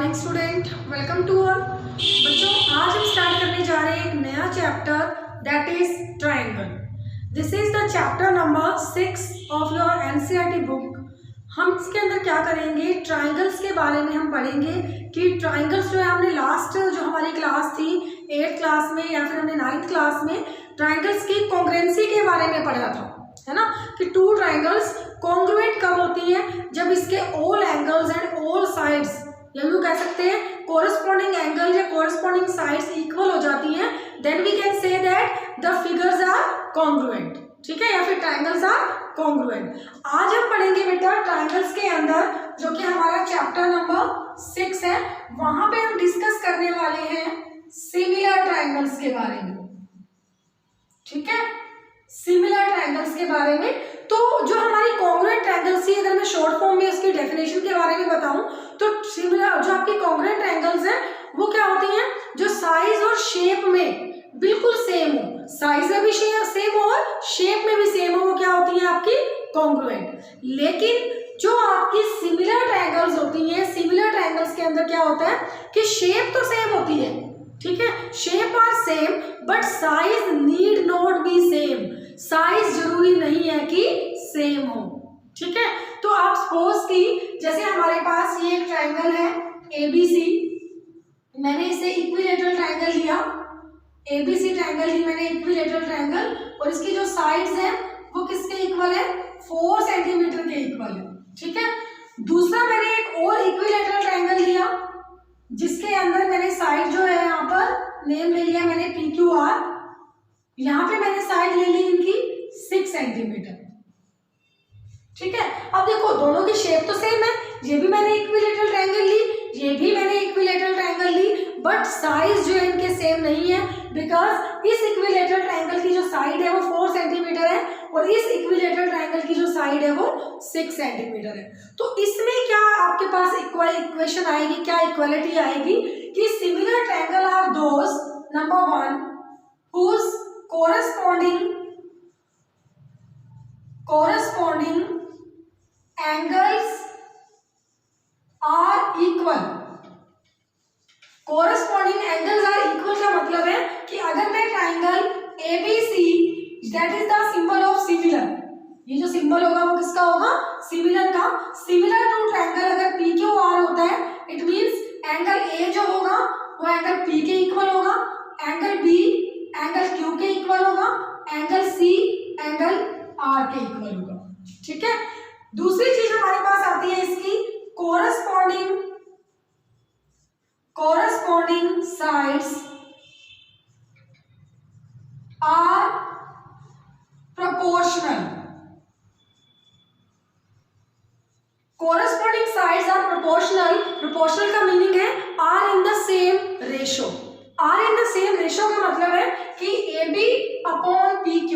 Morning student, welcome to all. बच्चों, आज हम स्टार्ट करने जा रहे हैं एक नया chapter that is triangle. This is the chapter number 6 of your NCERT book. हम इसके अंदर क्या करेंगे, ट्राइंगल्स के बारे में हम पढ़ेंगे कि ट्राइंगल्स जो है हमने लास्ट जो हमारी क्लास थी 8th क्लास में या फिर हमने 9th क्लास में ट्राइंगल्स की कॉन्ग्रुएंसी के बारे में पढ़ा था, है ना, कि टू ट्राइंगल्स कॉन्ग्रुएंट कब होती हैं, जब इसके all angles and all sides, या यूँ कह सकते हैं कोरस्पॉन्डिंग एंगल या कोरस्पॉन्डिंग साइड्स इक्वल हो जाती हैं, then we can say that the figures are congruent. ठीक है, या फिर ट्राइंगल्स आर कॉन्ग्रुएंट। आज हम पढ़ेंगे बेटा ट्राइंगल्स के अंदर जो कि हमारा चैप्टर नंबर 6 है, वहां पे हम डिस्कस करने वाले हैं सिमिलर ट्राइंगल्स के बारे में। ठीक है, सिमिलर ट्राइंगल्स के बारे में। तो जो हमारी कॉन्ग्रुएंट ट्राइंगल्स थी, अगर मैं शॉर्ट फॉर्म में उसकी डेफिनेशन के बारे में बताऊं तो सिमिलर जो आपकी कॉन्ग्रुएंट ट्राइंगल्स हैं वो क्या होती हैं, जो साइज और शेप में बिल्कुल सेम हो, साइज में भी सेम हो और शेप में भी सेम हो, वो क्या होती है आपकी कॉन्ग्रुएंट। लेकिन जो आपकी सिमिलर ट्राइंगल्स होती हैं, सिमिलर ट्राइंगल्स के अंदर क्या होता है कि शेप तो सेम होती है, ठीक है, shape are same but size need not be same. Size जरूरी नहीं है कि सेम हो। ठीक है, तो आप सपोज की जैसे हमारे पास ये एक ट्राइंगल है ABC, मैंने इसे इक्विलेटरल ट्राइंगल लिया, ABC ट्राइंगल ही मैंने इक्विलेटरल ट्राइंगल, और इसकी जो साइड्स हैं वो किसके इक्वल है, 4 सेंटीमीटर के इक्वल है। ठीक है, दूसरा मैंने एक और इक्विलेटरल ट्राइंगल लिया जिसके अंदर मैंने साइड जो है यहाँ पर नेम ले लिया मैंने PQR, यहाँ पे मैंने साइड ले ली इनकी 6 सेंटीमीटर। ठीक है, अब देखो दोनों की शेप तो सेम है, ये भी मैंने इक्विलेटरल ट्रायंगल ली, ये भी मैंने इक्विलेटरल ट्रायंगल ली, बट साइज जो है इनके सेम नहीं है, बिकॉज इस इक्विलेटरल ट्रायंगल की जो साइड है वो 4 सेंटीमीटर है और इस इक्विलेटरल ट्रायंगल की जो साइड है वो 6 सेंटीमीटर है। तो इसमें क्या आपके पास इक्वेशन आएगी, क्या इक्वालिटी आएगी कि similar triangle are those, number 1, whose corresponding angles are equal। corresponding angles are equal का मतलब है कि अगर मैं triangle ABC, that is the symbol of similar, ये जो सिंबल होगा वो किसका होगा, सिमिलर का। सिमिलर टू ट्राइंगल अगर PQR होता है, इट मींस एंगल A जो होगा वो एंगल P के इक्वल होगा, एंगल B एंगल Q के इक्वल होगा, एंगल C एंगल R के इक्वल होगा। ठीक है, दूसरी चीज हमारे पास आती है इसकी corresponding sides are proportional। corresponding sides are proportional, proportional का मीनिंग है are in the same ratio। are in the same ratio का मतलब है कि AB upon PQ,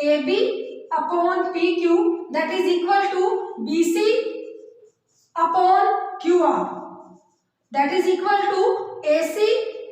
AB upon PQ that is equal to BC upon QR, that is equal to AC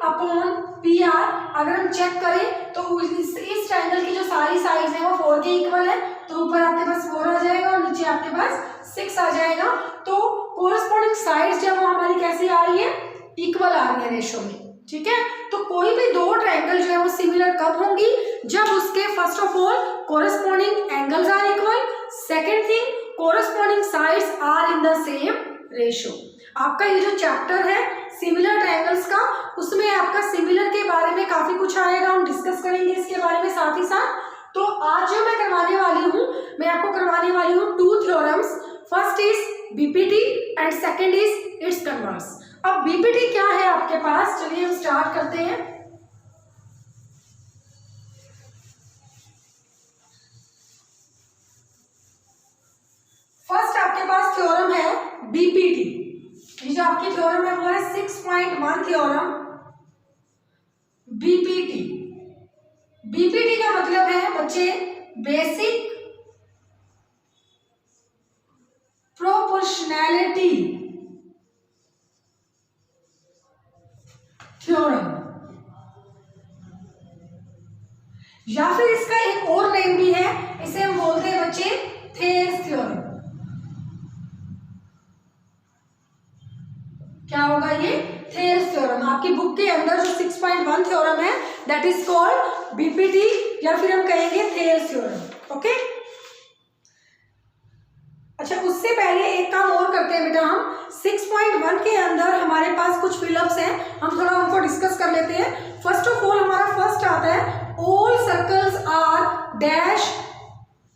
upon PR। अगर हम check करें तो इस triangle की जो सारी साइड्स हैं वो 4 के इक्वल है, तो ऊपर आपके पास 4 आ जाएगा और नीचे आपके पास 6 आ जाएगा। तो कोरस्पॉन्डिंग साइड्स जो वो हमारी कैसी आ रही है, इक्वल आ रही है रेशो में। ठीक है, तो कोई भी दो ट्राइंगल जो है वो सिमिलर कब होंगी, जब उसके first of all corresponding angles are equal, second thing corresponding sides are in the same ratio. आपका ये जो चैप्टर है सिमिलर ट्रायंगल्स का, उसमें आपका सिमिलर के बारे में काफी कुछ आएगा, हम डिस्कस करेंगे इसके बारे में साथ ही साथ। तो आज जो मैं करवाने वाली हूँ, मैं आपको करवाने वाली हूँ 2 theorems. First is BPT and second is it's converse. अब BPT क्या है आपके पास, चलिए हम स्टार्ट करते हैं। फर्स्ट आपके पास थ्योरम है BPT। ये जो आपकी थ्योरम है वो है 6.1 थ्योरम BPT। BPT का मतलब है बच्चे बेसिक प्रोपोर्शनैलिटी थ्योरम, या फिर इसका एक और नेम भी है, इसे हम बोलते हैं बच्चे थेल्स थ्योरम। क्या होगा ये? Thales theorem. आपकी बुक के अंदर जो 6.1 थ्योरम है दैट इज कॉल्ड बीपीटी या फिर हम कहेंगे थेल्स थ्योरम। ओके, अच्छा उससे पहले एक काम और करते हैं बेटा, हम 6.1 के अंदर हमारे पास कुछ फिलअप्स हैं, हम थोड़ा उनको डिस्कस कर लेते हैं। फर्स्ट ऑफ ऑल हमारा फर्स्ट आता है all circles are dash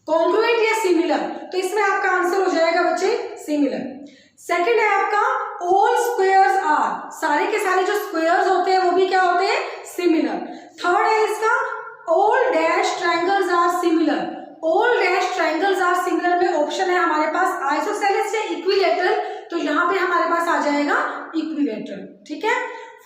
congruent या सिमिलर, तो इसमें आपका आंसर हो जाएगा बच्चे सिमिलर। सेकंड है आपका ऑल स्क्वायर्स आर, सारे के सारे जो स्क्वायर्स होते हैं वो भी क्या होते हैं? सिमिलर। थर्ड है इसका all dash triangles are similar, all dash triangles are similar में ऑप्शन है हमारे पास आइसोसेलेस या इक्विलैटरल, तो यहाँ पे हमारे पास आ जाएगा इक्विलैटरल। ठीक है।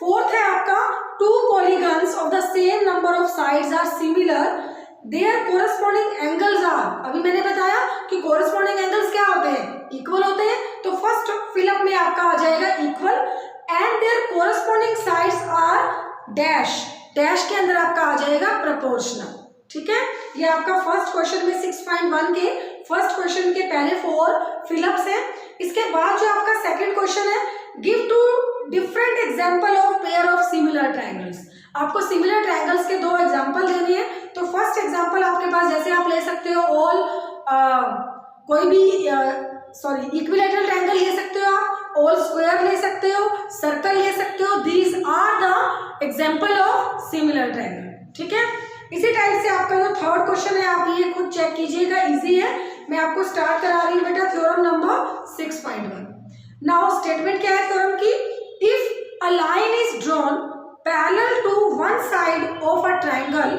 फोर्थ है आपका two polygons of the same number of sides are similar their corresponding angles are, अभी मैंने बताया कि कोरस्पॉन्डिंग एंगल्स क्या होते हैं? इक्वल होते हैं, तो फर्स्ट फिलअप में आपका आ जाएगा equal and their corresponding sides are dash, dash के अंदर आपका आ जाएगा प्रोपोर्शनल। ठीक है, ये आपका फर्स्ट क्वेश्चन में 6.1 के फर्स्ट क्वेश्चन के पहले 4 फिलअप्स हैं। इसके बाद जो आपका सेकंड क्वेश्चन है give two different example of pair of similar triangles, आपको सिमिलर ट्रायंगल्स के 2 एग्जांपल देने हैं। तो फर्स्ट एग्जांपल आपके पास जैसे आप ले सकते हो ऑल कोई भी इक्विलैटरल ट्रायंगल ले सकते हो, आप ऑल स्क्वायर ले सकते हो, सर्कल ले सकते हो, these are the example of similar triangle. ठीक है, इसी टाइप से आपका जो थर्ड क्वेश्चन है आप ये खुद चेक कीजिएगा, इजी है। मैं आपको स्टार्ट करा रही हूँ बेटा थ्योरम नंबर 6.1। नाउ स्टेटमेंट क्या है थ्योरम की? If a line is drawn parallel to one side of a triangle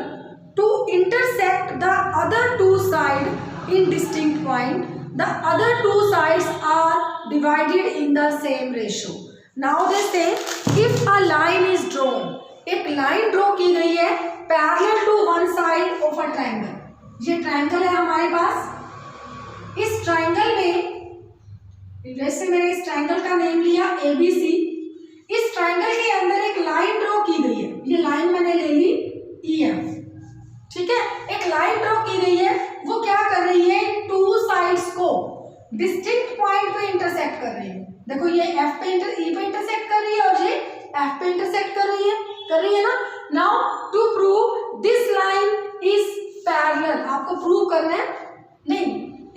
to intersect the other two side in distinct point, the other two sides are divided in the same ratio. Now they say if a line is drawn, एक line draw की गई है parallel to one side of a triangle, ये triangle है हमारे पास। इस triangle में जैसे मैंने इस ट्रायंगल का नेम लिया ABC, इस ट्रायंगल के अंदर एक लाइन ड्रॉ की गई है, ये लाइन मैंने ले ली EF। ठीक है, एक लाइन ड्रॉ की गई है, वो क्या कर रही है? टू साइड्स को डिस्टिंक्ट पॉइंट पे इंटरसेक्ट कर रही है। देखो ये F पे E पे इंटरसेक्ट कर रही है और ये F पे इंटरसेक्ट कर रही है ना। Now to prove this line is parallel, आपको प्रूव करना है, नहीं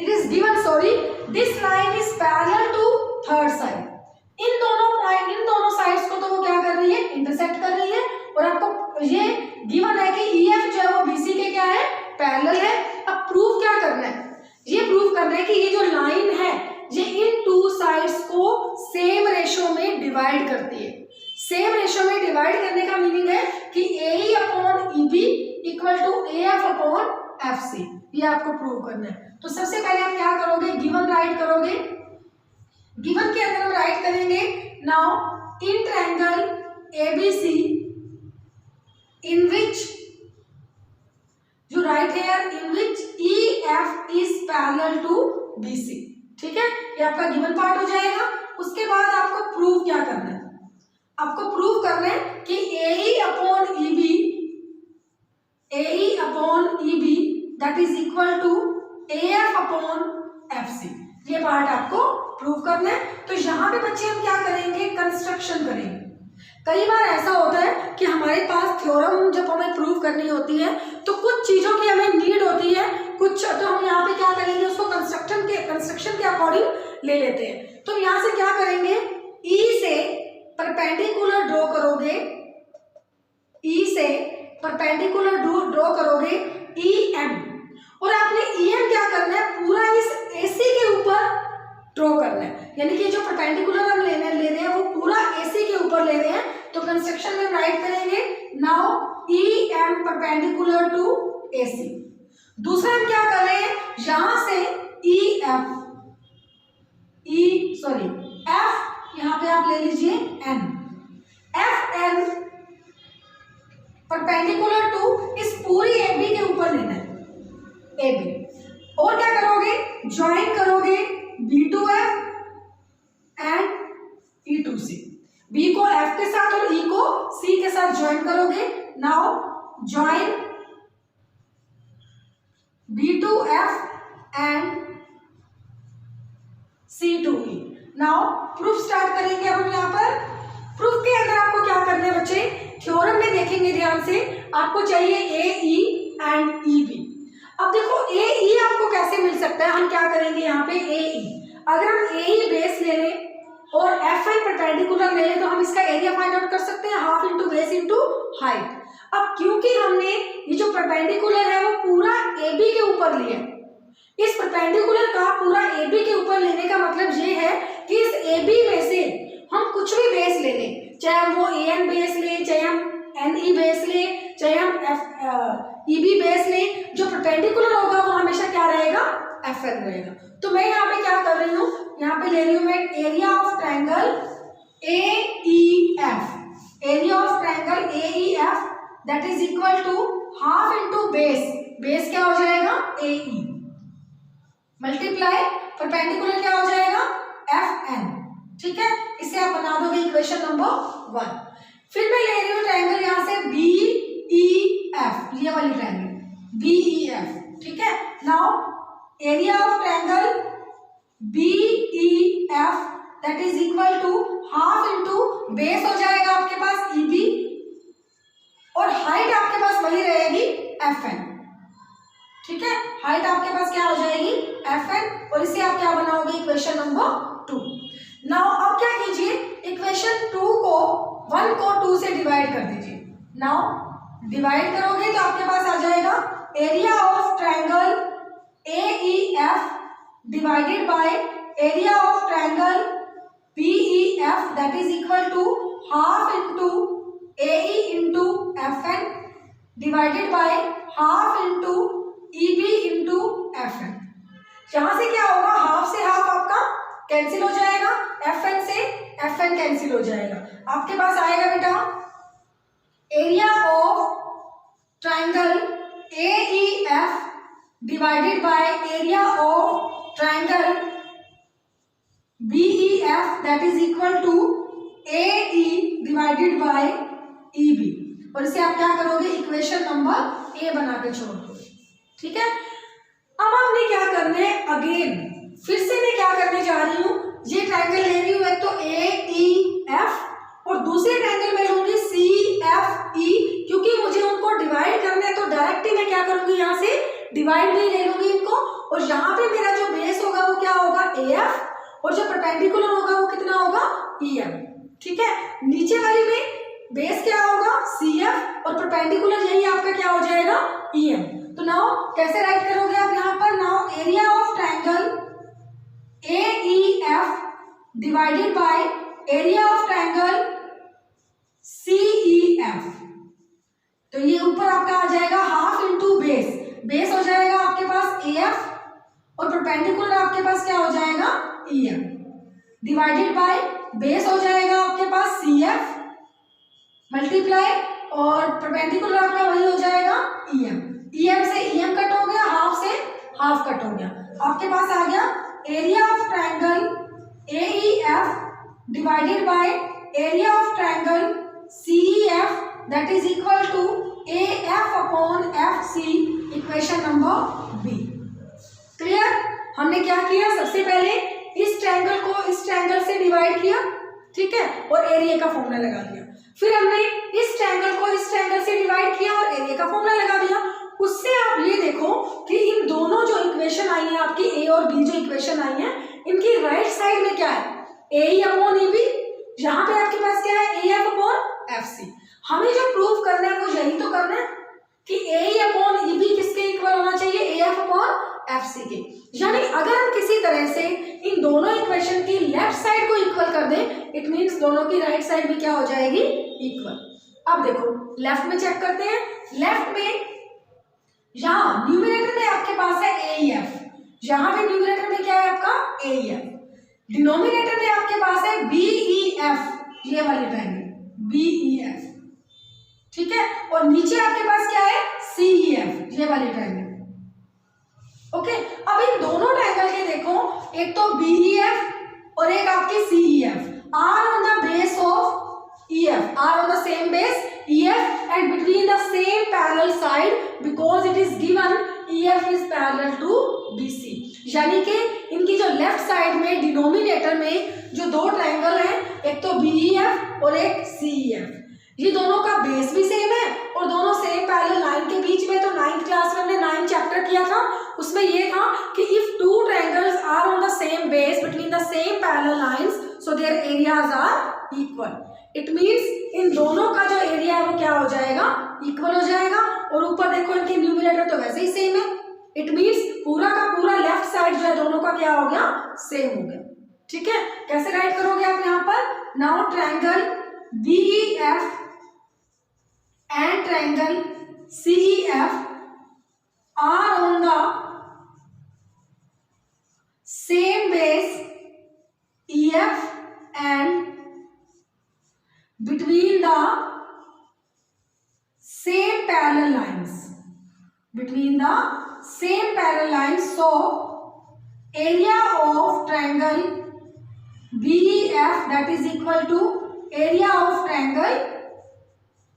it is given, sorry, this line is parallel to third side. इन दोनों साइड्स को तो वो क्या कर रही है? इंटरसेक्ट कर रही है, और आपको ये गिवन है कि EF जो है वो BC के क्या है? पैरेलल है। अब प्रूव क्या करना है? ये प्रूव करना है कि ये जो लाइन है ये इन टू साइड्स को सेम रेशो में डिवाइड करती है। सेम रेशो में डिवाइड करने का मीनिंग है कि AE upon EB equal to AF upon FC, ये आपको प्रूव करना है। तो सबसे पहले आप क्या करोगे? गिवन राइट करोगे, गिवन के अंदर हम राइट करेंगे now in triangle ABC in which you write here in which EF is parallel to BC। ठीक है, ये आपका गिवन पार्ट हो जाएगा। उसके बाद आपको प्रूव क्या करना है? आपको प्रूव करना है कि AE upon EB that is equal to AF upon FC, ये पार्ट आपको प्रूव करना है। तो यहाँ पे बच्चे हम क्या करेंगे? कंस्ट्रक्शन करेंगे। कई बार ऐसा होता है कि हमारे पास थ्योरम जब हमें प्रूव करनी होती है तो कुछ चीज़ों की हमें नीड होती है, कुछ तो हम यहाँ पे क्या करेंगे? उसको कंस्ट्रक्शन के अकॉर्डिंग ले लेते हैं। तो यहाँ से क्या करेंगे? E से परपेंडिकुलर ड्रॉ करोगे, E से परपेंडिकुलर ड्रॉ करोगे EM, और आपने EM क्या करना है? पूरा इस AC के ऊपर ड्रॉ करना है, यानी कि जो परपेंडिकुलर हम ले रहे हैं वो पूरा AC के ऊपर ले रहे हैं। तो कंस्ट्रक्शन में राइट करेंगे now EM perpendicular to AC। दूसरा हम क्या कर रहे हैं? यहां से F यहां पे आप ले लीजिए N, FN परपेंडिकुलर टू इस पूरी AB के ऊपर लेना है, AB। और क्या करोगे? ज्वाइन करोगे B2F एंड E2C, B को F के साथ और E को C के साथ ज्वाइन करोगे। Now join B2F and C2E। Now proof start करेंगे अब हम यहाँ पर ध्यान से, आपको चाहिए ए ई एंड ई बी। अब देखो ए ई आपको कैसे मिल सकता है, हम क्या करेंगे यहाँ पे ए ई, अगर हम ए ई बेस ले लें और एफ एन परपेंडिकुलर ले लें तो हम इसका एरिया फाइंड आउट कर सकते हैं, half into base into height. अब क्योंकि हमने ये जो परपेंडिकुलर है वो पूरा ए बी के ऊपर लिया है, इस परपेंडिकुलर का पूरा ए बी के ऊपर लेने का मतलब ये है कि इस ए बी में से हम कुछ भी बेस ले लें, चाहे हम वो ए एन बेस लें, चाहे हम एन ई बेस लें, चाहे हम एफ ई बी बेस लें, जो परपेंडिकुलर होगा वो हमेशा क्या रहेगा, एफ एन रहेगा। तो मैं यहाँ पे क्या कर रही हूँ, यहाँ पे ले रही हूँ मैं area of triangle A E F, area of triangle A E F that is equal to half into base, base क्या हो जाएगा ए ई, मल्टीप्लाई परपेंडिकुलर क्या हो जाएगा एफ एन। ठीक है, इसे आप बना दोगे इक्वेशन नंबर 1। फिर मैं ले रही हूँ ट्रायंगल यहाँ से बी ई एफ, ये वाली ट्रायंगल बी ई एफ। ठीक है, now area of triangle B E F that is equal to half into base हो जाएगा आपके पास ई बी और हाइट आपके पास वही रहेगी एफ एन। ठीक है, हाइट आपके पास क्या हो जाएगी एफ एन और इसे आप क्या बनाओगे इक्वेशन नंबर 2। नाउ अब क्या कीजिए, इक्वेशन 2 को 1 को 2 से डिवाइड कर दीजिए। नाउ डिवाइड करोगे तो आपके पास आ जाएगा area of triangle A E F divided by area of triangle B E F that is equal to half into A E into F N divided by half into E B into F N. यहां से क्या होगा, half से half आपका cancel हो जाएगा, F N से F N cancel हो जाएगा, आपके पास आएगा बेटा area of triangle A E F divided by area of triangle B E F that is equal to A E divided by E B और इसे आप क्या करोगे इक्वेशन नंबर ए बना के छोड़ दो। ठीक है, अब आपने क्या करना है, अगेन फिर से मैं क्या करने जा रही हूँ, ये ट्रायंगल ले रही हूँ, एक तो ए ई एफ और दूसरे ट्रायंगल में लूंगी सी एफ ई, क्योंकि मुझे उनको डिवाइड करना है तो डायरेक्ट ही मैं क्या करूंगी यहाँ से डिवाइड में ले लूंगी इनको और यहाँ पे मेरा जो बेस होगा वो क्या होगा ए एफ और जो परपेंडिकुलर होगा वो कितना होगा ई एम। ठीक है, नीचे वाली में बेस क्या होगा सी एफ और परपेंडिकुलर यही आपका क्या हो जाएगा ई एम। तो नाउ कैसे राइट करोगे आप यहाँ पर, now area of triangle A E F divided by area of triangle C E F, तो ये ऊपर आपका आ जाएगा हाफ इंटू बेस, बेस हो जाएगा आपके पास ए एफ और परपेंडिकुलर आपके पास क्या हो जाएगा E M divided by base हो जाएगा आपके पास सी एफ मल्टीप्लाई और परपेंडिकुलर आपका वही हो जाएगा ई एम, ई एम से ई एम कट हो गया, हाफ से हाफ कट हो गया, आपके पास आ गया area of triangle A E F divided by area of triangle C E F that is equal to A F upon F C, equation number B. Clear, हमने क्या किया, सबसे पहले इस ट्रायंगल को इस ट्रायंगल से डिवाइड किया, ठीक है, और एरिया का फॉर्मूला लगा दिया, फिर हमने इस ट्रायंगल को इस ट्रायंगल से डिवाइड किया और एरिया का फॉर्मूला लगा दिया। उससे आप ये देखो कि इन दोनों जो इक्वेशन आई है आपकी ए और बी जो इक्वेशन आई है इनकी राइट साइड में क्या है ए ई अपॉन ई बी, यहाँ पे आपके पास क्या है A F upon F C. हमें जो प्रूव करना है वो यही तो करना है कि A E upon E B किसके इक्वल होना चाहिए, A F upon F C के। यानी अगर हम किसी तरह से इन दोनों इक्वेशन की लेफ्ट साइड को इक्वल कर दें, इट मीन्स दोनों की राइट साइड भी क्या हो जाएगी इक्वल। अब देखो लेफ्ट में चेक करते हैं, लेफ्ट में यहाँ न्यूमरेटर में आपके पास है ए ई एफ, यहाँ पे न्यूमरेटर में क्या है आपका ए ई एफ, डिनोमिनेटर में आपके पास है बी ई एफ, ये वाली ट्रायंगल बी ई एफ, ठीक है, और नीचे आपके पास क्या है सी ई एफ, ये वाली ट्रायंगल। ओके, अब इन दोनों ट्रायंगल के देखो, एक तो बी ई एफ और एक आपकी C E F are on the base of E F, are on the same base E F and between the same parallel side because it is given E F is parallel to B C. यानी कि इनकी जो left side में denominator में जो दो triangle हैं, एक तो बी ई एफ और एक सी ई एफ, ये दोनों का बेस भी सेम है और दोनों सेम पैरेलल लाइन के बीच में। तो 9th क्लास में हमने 9 चैप्टर किया था, उसमें ये था कि if two triangles are on the same base between the same parallel lines so their areas are equal. It means इन दोनों का जो एरिया है वो क्या हो जाएगा, इक्वल हो जाएगा। और ऊपर देखो इनके न्यूमरेटर तो वैसे ही सेम है। इट मीन्स पूरा का पूरा लेफ्ट साइड जो है दोनों का क्या हो गया, सेम हो गया। ठीक है, कैसे राइट करोगे आप यहाँ पर, now triangle BEF and triangle CEF are on the same base EF and between the same parallel lines. Between the same parallel lines, so area of triangle BEF that is equal to area of triangle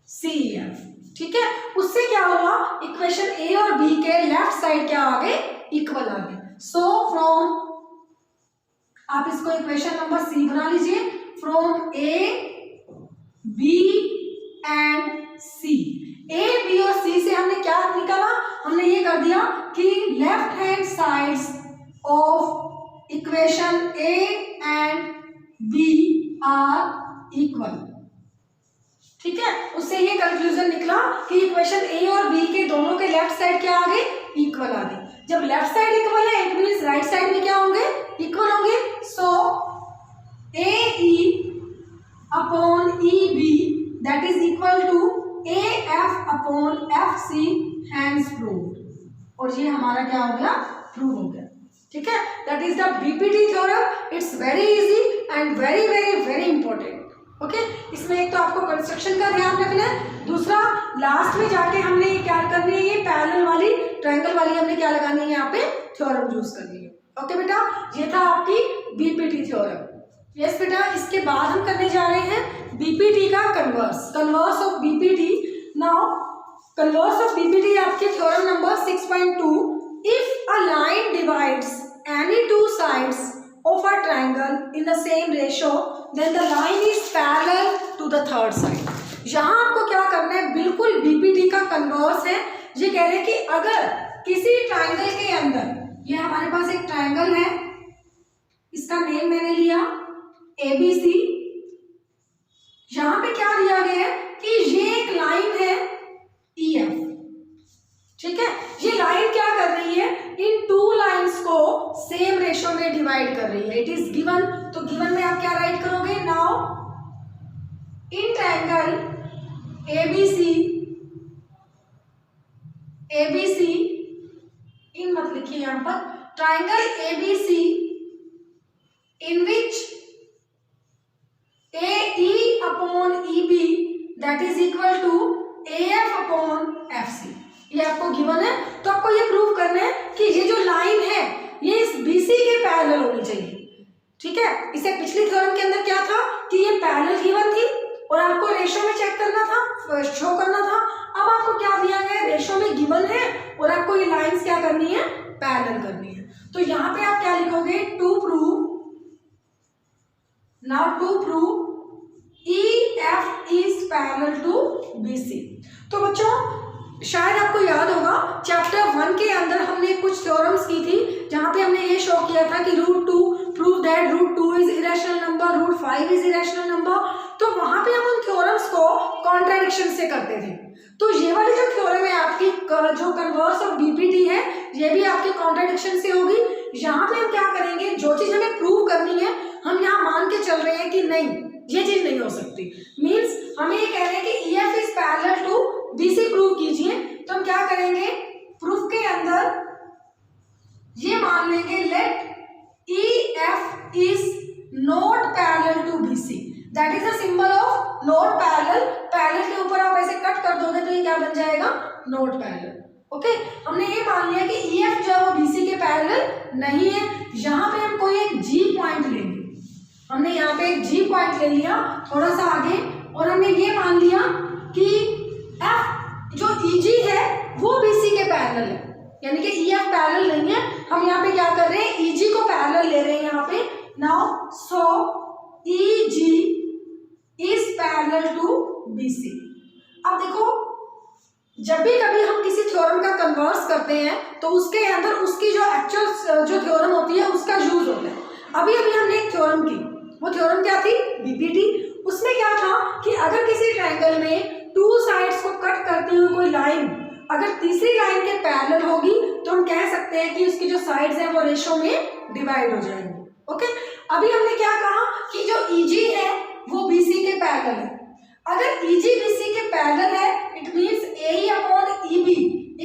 CEF। ठीक है, उससे क्या हुआ, equation ए और B के left side क्या आ गए, equal आ गए। सो फ्रॉम, आप इसको इक्वेशन नंबर सी बना लीजिए, from A B and C. A B और सी से हमने क्या निकाला, हमने ये कर दिया कि left hand sides of equation A and B are equal. ठीक है, उससे ये कंक्लूजन निकला कि इक्वेशन ए और बी के दोनों के लेफ्ट साइड क्या आ गए, इक्वल आ गए। जब लेफ्ट साइड इक्वल है इट मींस राइट साइड में क्या होंगे, इक्वल होंगे। So A E upon E B that is equal to A F upon F C, hence proved. और ये हमारा क्या हो गया, प्रूव हो गया। ठीक है, that is the BPT theorem. It's very easy and very very very important. Okay, इसमें एक तो आपको कंस्ट्रक्शन का ध्यान रखना है, दूसरा लास्ट में जाके हमने ये क्या करनी है, ये पैरेलल वाली ट्रायंगल वाली हमने क्या लगानी है, यहाँ पे थ्योरम यूज करनी है। ओके बेटा, ये था आपकी बीपीटी थ्योरम। यस बेटा, इसके बाद हम करने जा रहे हैं बीपीटी का converse, converse of BPT. Now converse of BPT आपके theorem number 6.2, if a line divides any two sides of a triangle in the same ratio then the line is parallel to the third side। यहाँ आपको क्या करना है, बिल्कुल BPT का converse है। ये कह रहे हैं कि अगर किसी ट्राइंगल के अंदर, ये हमारे पास एक ट्राइंगल है, इसका नेम मैंने लिया ABC। यहाँ पे क्या दिया गया है कि ये एक लाइन है EF। ठीक है, ये लाइन क्या कर रही है, इन टू लाइंस को सेम रेशो में डिवाइड कर रही है। इट इज गिवन, तो गिवन में आप क्या राइट करोगे, now in triangle ABC in मत लिखिए यहां पर, triangle ABC in which AE upon EB that is equal to AF upon FC। ये आपको गिवन है, तो आपको ये प्रूव करना है कि ये जो लाइन है ये इस BC के पैरेलल होनी चाहिए। ठीक है, इसे पिछली थ्योरम के अंदर क्या था कि ये पैरेलल गिवन थी और आपको रेशो में चेक करना था, शो करना था। अब आपको क्या दिया गया है, रेशो में गिवन है और आपको ये लाइंस क्या करनी है, पैरेलल करनी है। तो यहाँ पे आप क्या लिखोगे, to prove, now to prove EF is parallel to BC। तो बच्चों शायद आपको याद होगा चैप्टर 1 के अंदर हमने कुछ थ्योरम्स की थी जहां पे हमने ये शो किया था कि √2 prove that √2 is irrational number, √5 is irrational number. तो वहां पे हम उन थ्योरम्स को कॉन्ट्राडिक्शन से करते थे। तो ये वाली जो थ्योरम है आपकी, जो कन्वर्स ऑफ बीपीटी है, ये भी आपके कॉन्ट्राडिक्शन से होगी। यहाँ पे हम क्या करेंगे, जो चीज हमें प्रूव करनी है हम यहाँ मान के चल रहे हैं कि नहीं, ये चीज नहीं हो सकती। मीन्स हमें ये कह रहे हैं कि EF is parallel to BC prove कीजिए। तो हम क्या करेंगे, प्रूफ के अंदर ये मान लेंगे let EF is not parallel to BC, that is the symbol of not parallel. Parallel के ऊपर आप ऐसे कट कर दोगे तो ये क्या बन जाएगा, नॉट पैरेलल। ओके, हमने ये मान लिया कि EF जो है वो BC के पैरेलल नहीं है। यहाँ पे हम कोई एक G पॉइंट लेंगे, हमने यहाँ पे एक G पॉइंट ले लिया थोड़ा सा आगे, और हमने ये मान लिया कि F जो EG है वो BC के पैरेलल है, यानी कि EF पैरेलल नहीं है। हम यहाँ पे क्या कर रहे हैं, EG को पैरेलल ले रहे हैं यहाँ पे। Now so EG is parallel parallel to BC। अब देखो, जब भी कभी हम किसी थ्योरम का कन्वर्स करते हैं तो उसके अंदर उसकी जो एक्चुअल जो थ्योरम होती है उसका यूज होता है। अभी अभी हमने एक थ्योरम की, वो थ्योरम क्या थी? BPT। उसमें क्या था कि अगर किसी ट्रायंगल में टू साइड्स को कट करती हुई कोई लाइन अगर तीसरी लाइन के पैरेलल होगी तो हम कह सकते हैं कि उसकी जो साइड्स हैं वो रेशो में डिवाइड हो जाएंगी। ओके, अभी हमने क्या कहा कि जो EG है वो BC के पैरेलल है। अगर EG BC के पैरेलल है it means AE upon EB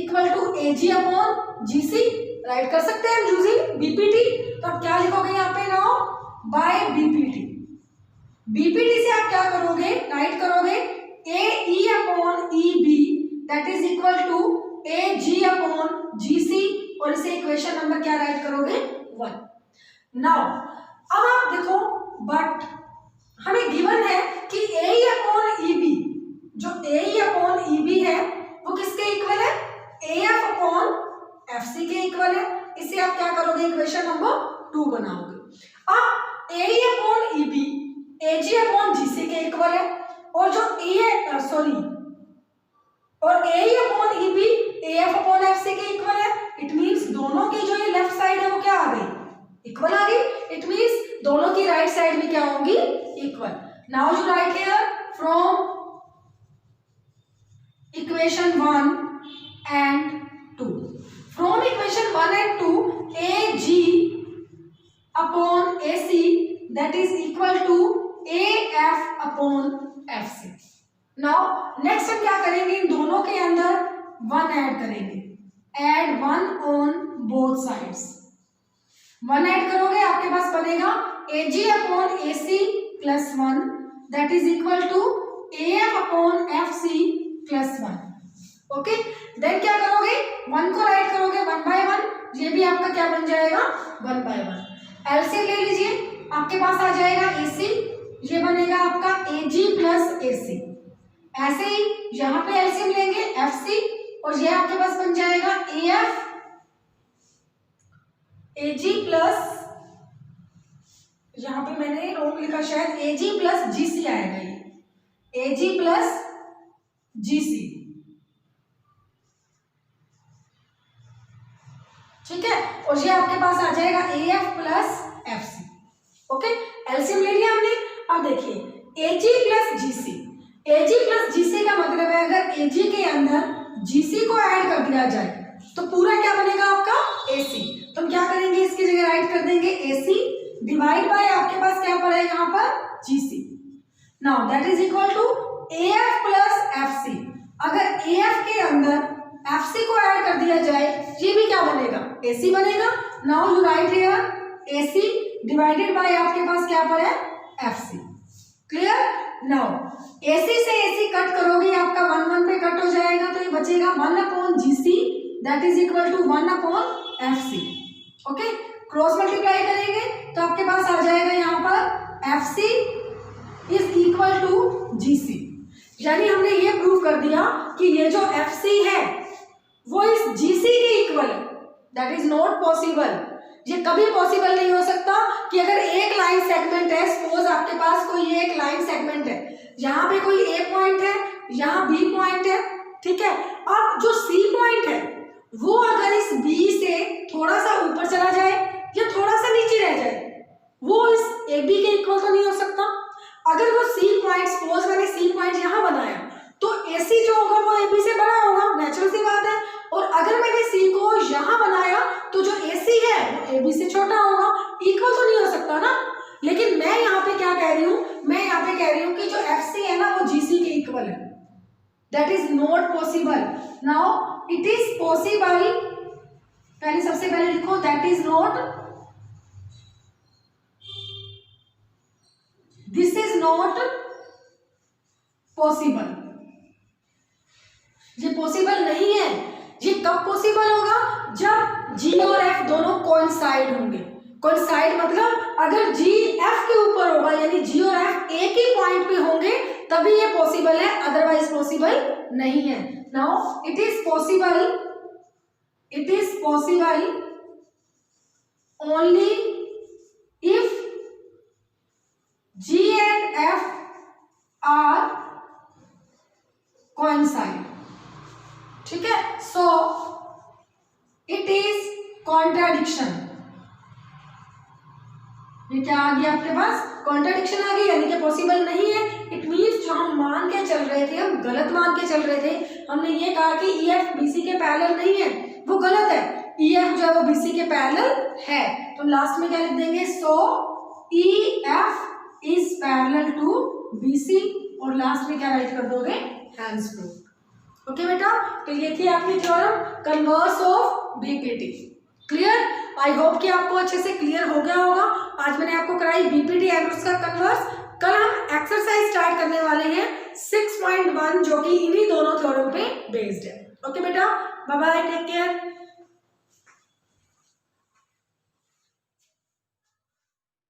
equal to AG upon GC। Write कर सकते हैं हम यूजिंग BPT। तो आप क्या लिखोगे यहाँ पे नाउ? Bye BPT। BPT से आप क्या करोगे? राइट करोगे AE upon EB that is equal to AG upon GC और इसे इक्वेशन नंबर क्या राइट करोगे? 1। नाउ अब आप देखो, बट हमें गिवन है कि AE अपॉन EB, जो AE अपॉन EB है वो किसके इक्वल है? AF अपॉन FC के इक्वल है। इसे आप क्या करोगे? इक्वेशन नंबर 2 बनाओगे। अब AE upon EB AG upon GC के इक्वल है और जो और AE upon EB AF upon FC के इक्वल है। इट मींस दोनों की जो ये लेफ्ट साइड है वो क्या आ गई? इक्वल आ गई। इट मींस दोनों की राइट साइड भी क्या होंगी? Equal. Now you write here from equation 1 and 2। From equation 1 and 2 AG upon AC that is equal to AF upon FC। Now next हम क्या करेंगे? इन दोनों के अंदर 1 ऐड करेंगे। Add 1 on both sides. 1 add करोगे आपके पास बनेगा AG upon AC plus 1 that is equal to AF upon FC plus 1। Okay, then क्या करोगे? 1 को राइट करोगे 1 by 1, ये भी आपका क्या बन जाएगा? 1 by 1। एलसीएम ले लीजिए, आपके पास आ जाएगा AC, ये बनेगा आपका AG प्लस AC। ऐसे ही यहां पे एलसीएम लेंगे FC और ये आपके पास बन जाएगा AF AG प्लस, यहां पे मैंने रॉन्ग लिखा शायद, AG प्लस GC आएगा, ये AG प्लस GC। ठीक है, और ये आपके पास आ जाएगा AF plus FC। Okay, LCM ले लिया हमने। अब देखिए AG plus GC, AG plus GC का मतलब है अगर AG के अंदर GC को ऐड कर दिया जाए तो पूरा क्या बनेगा आपका? AC। तो हम क्या करेंगे? इसकी जगह राइट कर देंगे AC डिवाइड बाय आपके पास क्या पड़ा है यहाँ पर? GC। Now that is equal to AF plus FC। अगर AF के अंदर FC को ऐड कर दिया जाए ये भी क्या बनेगा? AC बनेगा। Now you write here AC divided by आपके पास क्या पड़ा है? FC। क्लियर? नाउ AC से AC कट करोगे आपका 1 1 पे कट हो जाएगा तो ये बचेगा 1 upon GC that is equal to 1 upon FC। Okay, cross multiply करेंगे तो आपके पास आ जाएगा यहाँ पर FC is equal to GC। यानी हमने ये प्रूव कर दिया कि ये जो FC है वो इस GC के इक्वल है। That is not possible. ये कभी पॉसिबल नहीं हो सकता कि अगर एक लाइन सेगमेंट है, सपोज आपके पास कोई एक लाइन सेगमेंट है, यहाँ पे कोई A पॉइंट है, यहाँ B पॉइंट है, ठीक है। अब जो C पॉइंट है वो अगर इस B से थोड़ा सा ऊपर चला जाए या थोड़ा सा नीचे रह जाए, वो इस AB के इक्वल तो नहीं हो सकता। अगर वो C पॉइंट, सपोज मैंने C पॉइंट यहाँ बनाया तो AC जो होगा वो AB से बड़ा होगा, नेचुरल सी बात है। और अगर मैंने C को यहाँ बनाया तो जो AC है वो AB से छोटा होगा, इक्वल तो नहीं हो सकता ना। लेकिन मैं यहाँ पे क्या कह रही हूँ? मैं यहाँ पे कह रही हूँ कि जो FC है ना वो GC के इक्वल है। That is not possible. Now it is possible. पहले सबसे पहले लिखो that is not, this is not possible. ये पॉसिबल नहीं है। ये कब पॉसिबल होगा? जब G और F दोनों कोइंसाइड होंगे। कोइंसाइड मतलब अगर G F के ऊपर होगा यानी G और F एक ही पॉइंट पे होंगे तभी ये पॉसिबल है, अदरवाइज पॉसिबल नहीं है। Now it is possible, it is possible only if G and F are side, ठीक है। So it is contradiction. ये क्या आ गया आपके पास? कॉन्ट्राडिक्शन आ गई, यानी कि पॉसिबल नहीं है। इट मीन्स जो हम मान के चल रहे थे, हम गलत मान के चल रहे थे। हमने ये कहा कि EF BC के पैरेलल नहीं है, वो गलत है। EF जो है वो BC के पैरेलल है, तो लास्ट में क्या लिख देंगे? So EF is parallel to BC, और लास्ट में क्या राइट कर दोगे? Hence proof. ओके बेटा, तो ये थी आपकी theorem converse of BPT। Clear? I hope कि आपको अच्छे से क्लियर हो गया होगा। आज मैंने आपको कराई BPT एंड उसका कन्वर्स। कल हम एक्सरसाइज स्टार्ट करने वाले हैं 6.1, जो कि इन्हीं दोनों थ्योरम पे बेस्ड है। ओके बेटा, बाय बाय, टेक केयर।